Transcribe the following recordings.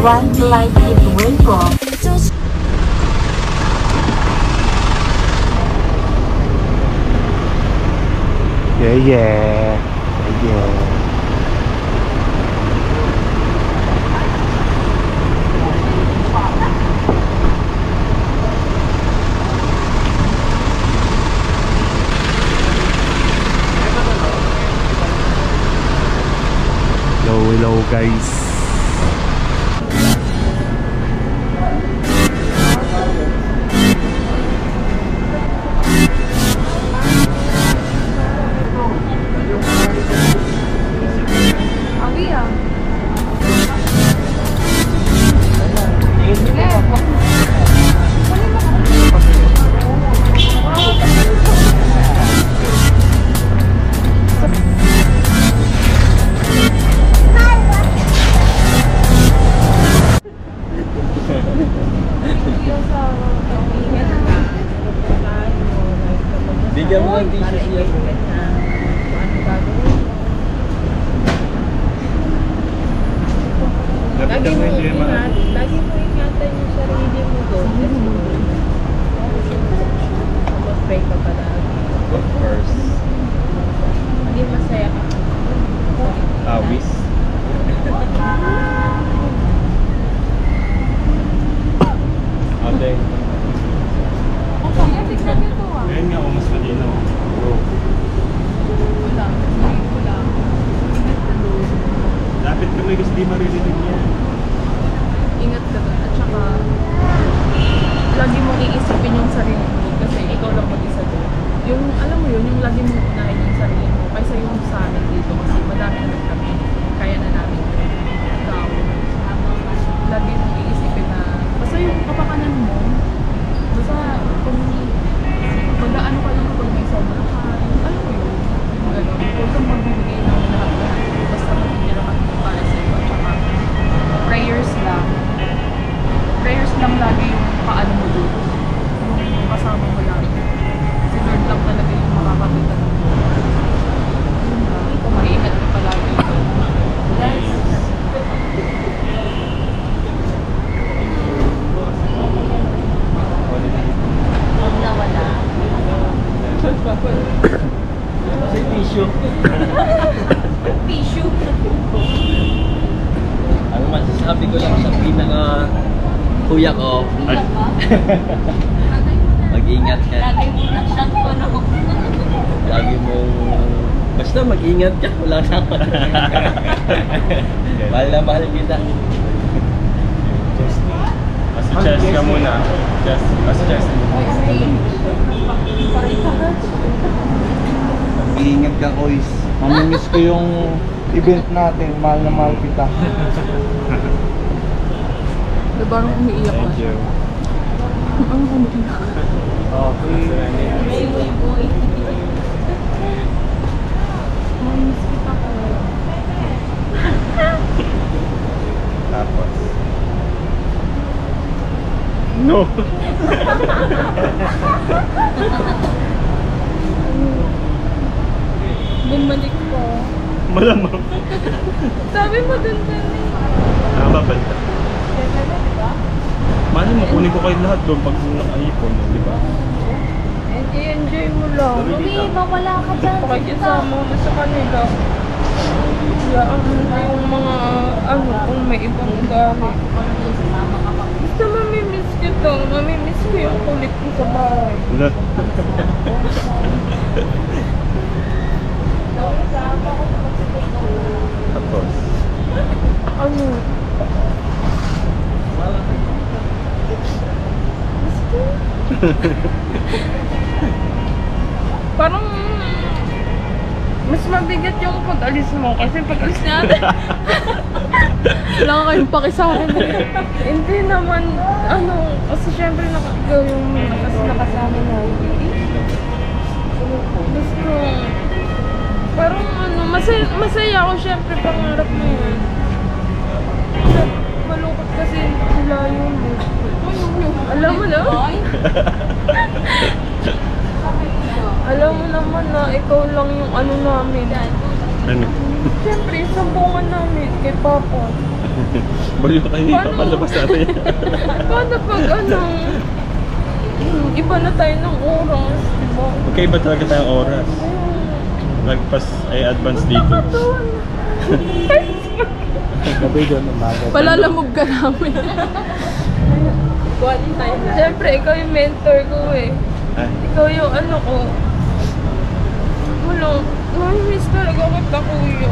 One flight is welcome. Yeah. Hello guys. Bigyan mo ng tissue siya. Lagi mo ingatan yung sarili mo doon. Mag-pray ka palagi. Of course. Hindi masaya ka. Awis. Ate. Ngayon nga, mas malinaw. Wala. Lapit ka may gusto di maririnig niya. Ingat ka doon. At saka, lagi mong iisipin yung sarili mo kasi ikaw lang mag-isa doon. Yung, alam mo yun, yung lagi mong unahin yung sarili mo kaysa yung sa amin dito kasi madami naman kami. Kaya na namin yun. Ikaw, lagi mong iisipin na basta yung kapakanan mo, basta kung mag-ano ka lang kapag may sobrang alam mo yun, huwag kang magbibigay ng lahat-lahat. Basta magbibigay lang para sa iyo. At saka, prayers lang lagi yung paano mo doon. Yung kasama mo lang. Si Lord lang talaga yung makakakita ng mo. Mag-iingat ka palagi. Yes. Huwag na wala. Kasi tissue. Tissue. Ang masasabi ko lang sa pinaka kuya ko, mag-ingat ka. Lagi mo na siyang puno. Lagi mong basta mag-ingat ka, wala na ako. Mahal na mahal kita. Mas chest ka muna. Mas chest. Iingat ka, Kois. Mamimiss ko yung event natin. Mahal na mahal kita. Diba nung umiiyak na Thank siya? you. Ano umiiyak? Okay. Boy. Mamiss kita ko. Tapos. No. Bumalik ko. Malamang. Sabi mo dun dun eh. Nakababanta. Mali mo, kunin ko kayo lahat doon pag naka-ipon, di ba? Enjoy mo lang. Uy, mawala ka dyan. Pakikisama mo sa kanila. Kaya yung mga kung may ibang ugali. Basta mamimiss kita. Mamimiss ko yung kulit ko sa bahay. Tapos. Ano? Parang mas mabigat yung pag-alis mo kasi pag-alis natin wala ka kayong pakisahan. Hindi naman kasi syempre ikaw yung nakasama na basta parang Masaya ako, syempre, pangarap mo yun. Malungkot kasi layo mo. Alam mo na? Alam mo naman na ikaw lang yung ano namin. Ano? Siyempre, sambungan namin kay Papa. Baliw kayo, Paano? papalabas natin. Paano pag iba na tayo ng oras, diba? Magkaiba talaga tayong oras. Lagpas ay advance dito. Gabi doon, umaga. Palalamog ka namin. Siyempre, ikaw yung mentor ko eh. Ay, Ikaw yung ano ko. Wala, miss talaga kita, kuya.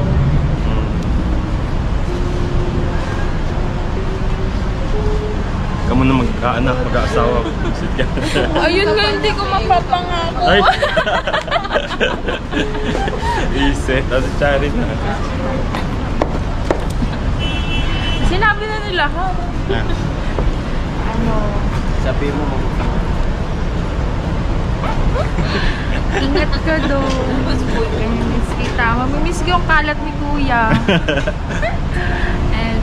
ikaw mo na magkaanak, mag-aasawa. Sit ka. Ayun nga, hindi ko mapapangako. Ay! Iset, as a charity na. Sinabi na nila, ha? Ah, Ano? sabi mo, Ingat ka doon. Mamimiss kita. Mamimiss ko yung kalat ni kuya. And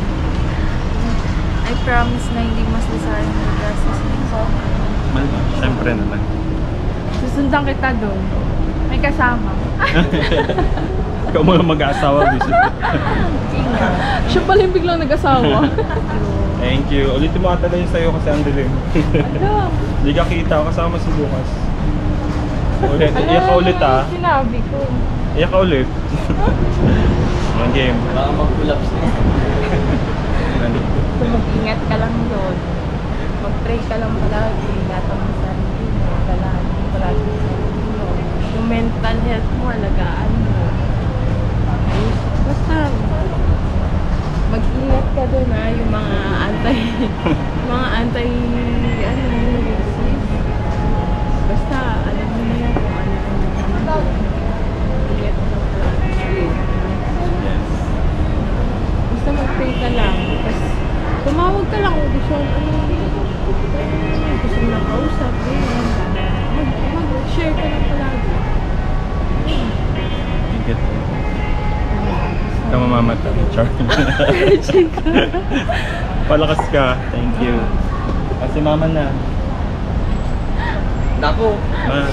I promise na hindi mas desire mo gastos nito. siyempre naman. Susundan kita doon. May kasama. Ikaw mo lang mag-aasawa, bisit. Siya pala yung biglang nag-asawa. Thank you. Ulitin mo ata na yun sa'yo kasi ang dilim. Ano? Hindi ka kita, kasama si Lucas. Ulit, iyak ka ulit ah. Sinabi ko. Iyak ka ulit. Ang game. Baka mag-collapse na. So mag-ingat ka lang doon. Mag-pray ka lang palagi. Ingatan mo sa sarili mo. Dalahan mo palagi sa sarili mo. Yung mental health mo, alagaan mo. Basta, mag-ingat ka doon ha. Yung mga anti, basta, alam mo na yan kung ano yung ingat ka palagi. Basta mag-pray ka lang. Tapos, tumawag ka lang kung gusto gusto mo nakausap. Mag-share ka lang palagi. Ingat. Ka mamamata. Char. Palakas ka. Thank you. Kasi mama na. Nako,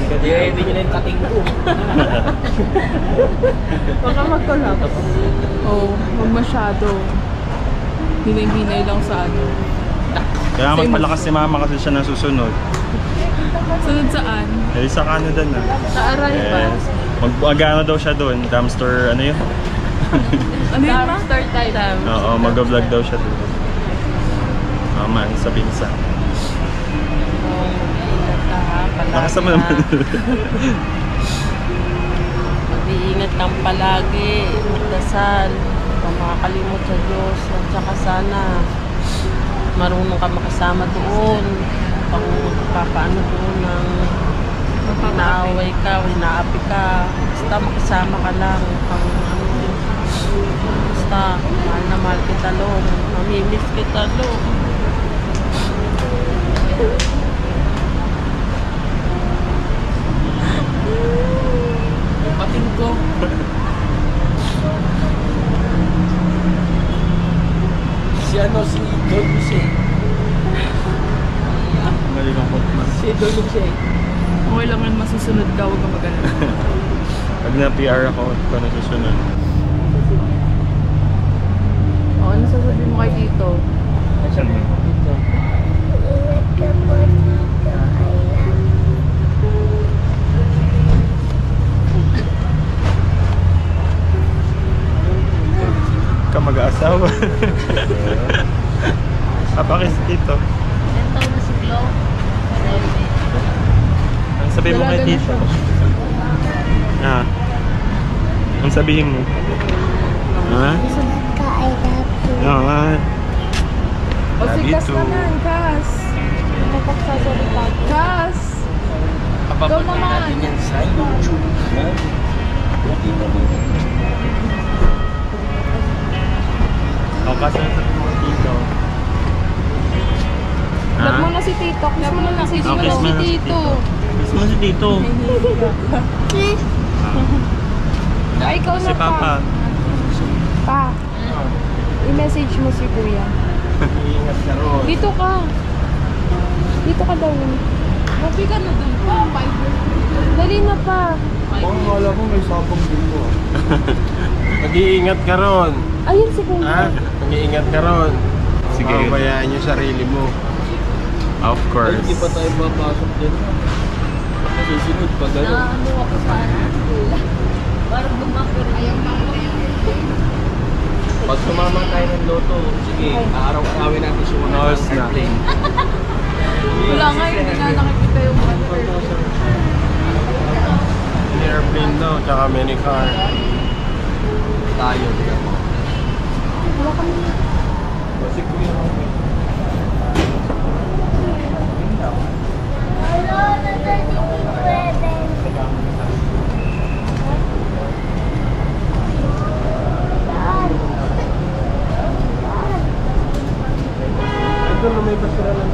Hindi hindi nyo na yung kating ko. Baka mag-collapse. Oo, wag masyado. Hinay-hinay lang sa ano. Kaya magpalakas si mama kasi siya nasusunod. Sunod saan? Eh, sa Canada na. Sa Arriva. Mag-ano daw siya doon. Dumpster, ano yun? Ano yun ma? Start time. Oo, mag-vlog daw siya doon. Mama, sa Binsa. Lakas naman naman. Mag-iingat kang palagi, magdasal, huwag makakalimot sa Diyos, at saka sana marunong ka makasama doon, pang magpapaano doon ng inaaway ka, o inaapi ka, basta makasama ka lang, pang ano, basta mahal na mahal kita Lord, mamimiss kita Lord. Yung kating ko. Si Don Jose. Malilungkot na. Si Don Jose. Okay lang yun, masusunod ka, huwag ka mag-alala. Pag na-PR ako, ikaw na susunod. O, ano sasabihin mo kay Tito? Saan mo? Ka mag-aasawa. Papakis dito. Ito na si Flo. Ang sabihin mo kay Dalaga na Tito? siya. Ah. Ang sabihin mo? Ha? Oo. O si Love you Cas too. naman, Cas. Mapagsasalita. Cas! Papapanood naman. natin yan sa YouTube. Ha? Makita mo. O, kasi ang sabihin mo kay Tito? Love mo na si Tito. Kiss mo na si Oh, kiss mo na si Tito. Kiss mo si Tito. Ay, ikaw na Si Papa. Pa, i-message mo si Kuya. Iingat ka ron. Dito ka. Dito ka daw. Happy ka na dun pa. Dali na pa. Baka akala ko may sabong dito ah. Mag-iingat ka ron. Ayun si Kuya. Ha? Mag-iingat ka ron. Sige. Pabayaan yung sarili mo. Of course. Hindi pa tayo papasok dyan. Susunod pa gano'n. Ano ako parang bumapir. Ayaw Pag sumama tayo ng loto, sige, araw-arawin natin si Juan Nose ng na. airplane. Wala nga, hindi na nakikita yung Airplane daw, tsaka minicar. Tayo, tingnan mo. Ito na may basura na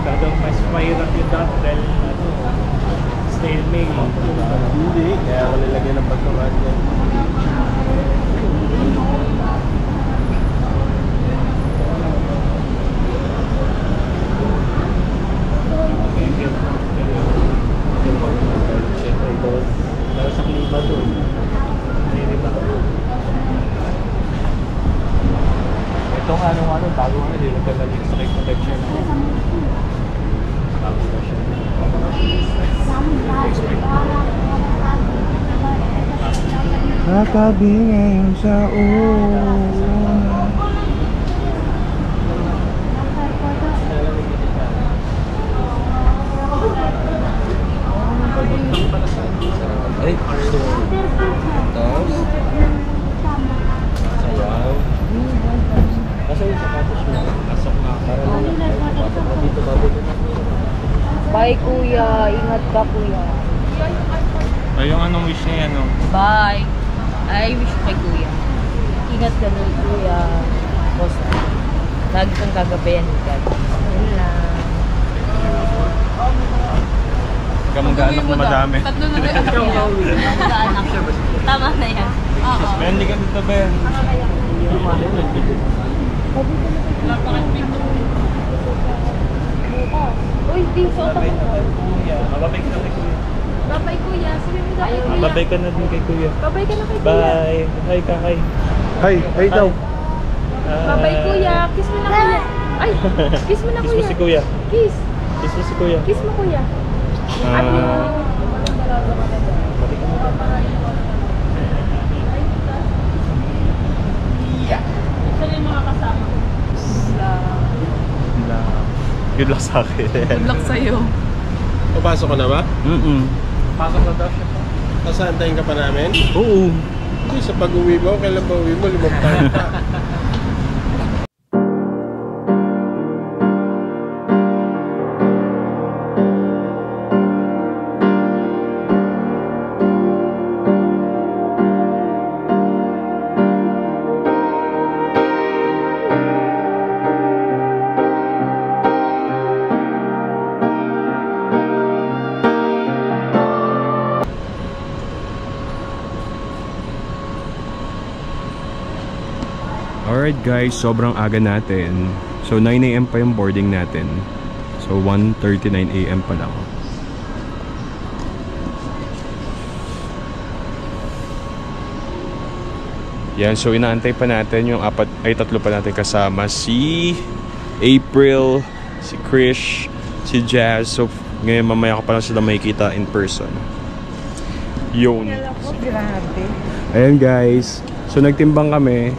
Talagang mas mahirap yung dati dahil snail mail. Hindi, kaya ako nilagyan ng pagkakaan yan. Lalo sa klima doon. Itong ano, bago hindi nagkagaling sa protection. Bago na siya. Katabi ngayon sa ulan. Ay, gusto mo. Tapos, sayaw. Kasi yung sapatos mo, pasok na. Para lang pasok na dito, babalik na. Bye, Kuya. Ingat ka, Kuya. Ay, yung anong wish niya yan, no? Bye. I wish kay Kuya. Ingat ka nun, Kuya. Boss, lagi kang gagabayan ni God. Yun lang. Kamag-anak na madami. Tatlo na rin. Mag-anak. Tama na yan. Oo. Men, hindi ka dito, Ben. Uy, di, suot ako. Babay ka na kay Kuya. Babay, Kuya. Sabi mo na kay Kuya. Babay ka na din kay Kuya. Babay ka na kay Kuya. Bye. Hi, Kakay. Hi daw. Babay, Kuya. Kiss mo na, Kuya. Ay, kiss mo na, Kiss mo Kuya. si Kuya. Kiss. Kiss mo si Kuya. Kiss mo, Kuya. Ano? Saan yung mga kasama? Good luck sa akin. Good luck sa'yo. Papasok ka na ba? Pasok na daw siya. Sasantayin ka pa namin? Oo. Hindi, sa pag-uwi mo, kailan ba uwi mo? 5 taon pa. Alright guys, sobrang aga natin. So 9 AM pa yung boarding natin. So 1:39 AM pa lang. Yan, so inaantay pa natin yung tatlo pa natin kasama. Si April, si Krish, si Jazz. So ngayon mamaya ko pa lang sila makikita in person. Yun. Ayan guys, so nagtimbang kami.